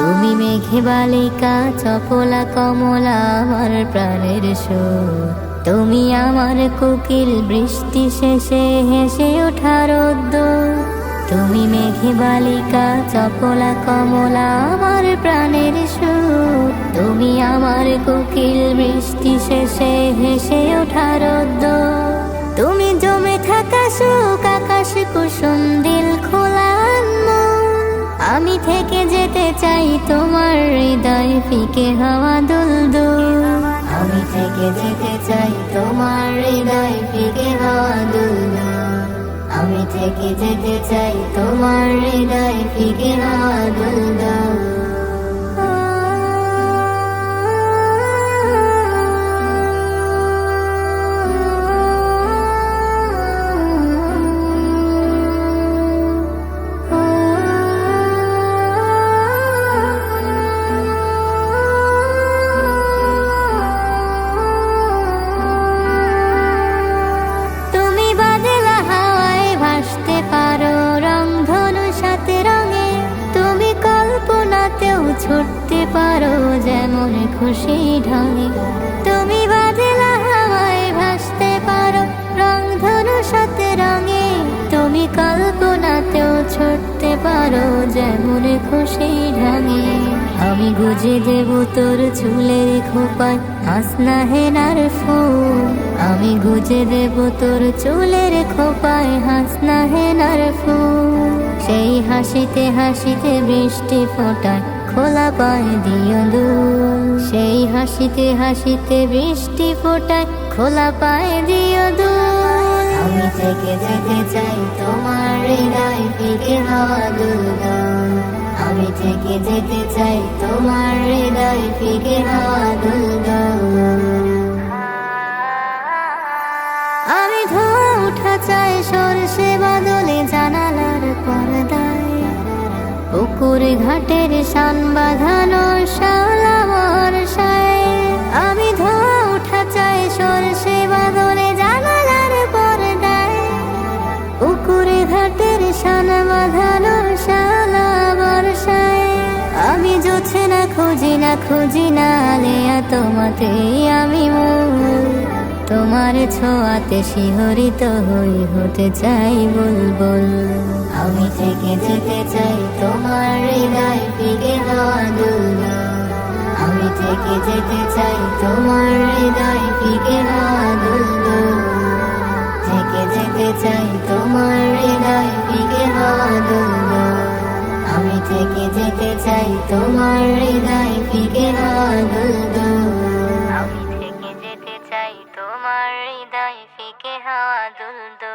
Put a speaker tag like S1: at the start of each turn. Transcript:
S1: তুমি মেঘে বালিকা চপলা কমলা আমার প্রাণের সুর। তুমি আমার কোকিল বৃষ্টি শেষে হেসে ওঠা রোদ্দুর। তুমি মেঘে বালিকা চপলা কমলা আমার প্রাণের সুর। তুমি আমার কোকিল বৃষ্টি শেষে হেসে ওঠা রোদ্দুর। তুমি জমে থাকা সুখ আকাশ কুসুম দিল খোলা মন। আমি থেকে যেতে চাই তোমার হৃদয় ফিকে হাওয়া দুলদুল। আমি থেকে যেতে চাই তোমার হৃদয় ফিকে হাওয়া দুলদুল। আমি থেকে যেতে চাই তোমার হৃদয় ফিকে হাওয়া দুলদুল। ছুটতে পারো যেমন খুশি ঢঙে। তুমি বাদলা হাওয়ায় ভাসতে পারো রংধনু সাথে রঙে। তুমি কল্পনাতেও ছুটতে পারো যেমন খুশি ঢঙে। আমি গুজে দেব তোর চুলের খোপায় হাসনা হেনার ফুল। আমি গুজে দেব তোর চুলের খোপায় হাসনা হেনার ফুল। সেই হাসিতে হাসিতে বৃষ্টি ফোটায় খোলা পায়ে দিও দুল। সেই হাসিতে হাসিতে বৃষ্টি ফোটায় খোলা পায়ে দিও দুল। আমি থেকে যেতে চাই তোমার হৃদয় ফিকে হাওয়া দুলদুল। আমি থেকে যেতে চাই তোমার হৃদয় ফিকে হাওয়া দুলদুল। আমি ধোঁয়া উঠা চাই সরষে বাদলে জানালার পর্দায়। পুকুর ঘাটের শান বাঁধানো শালা বর্ষায়। আমি ধোঁয়া উঠা চাই সরষে বাদলে জানালার পর্দায়। পুকুর ঘাটের শান বাঁধানো শালা বর্ষায়। আমি জোছনা খুঁজি না আলেয়া তোমাতে আমি মূল। তোমার ছোঁয়াতে শিহরিত হই হতে চাই বুলবুল। আমি থেকে যেতে চাই তোমার হৃদয় ফিকে হাওয়া দুলদুল। আমি থেকে যেতে চাই তোমার হৃদয় ফিকে হাওয়া দুলদুল। থেকে যেতে চাই তোমার হৃদয় ফিকে হাওয়া দুলদুল। আমি থেকে যেতে চাই তোমার হৃদয় ফিকে হাওয়া দুলদুল। আমি থেকে যেতে চাই তোমার হৃদয় ফিকে হাওয়া দুলদুল।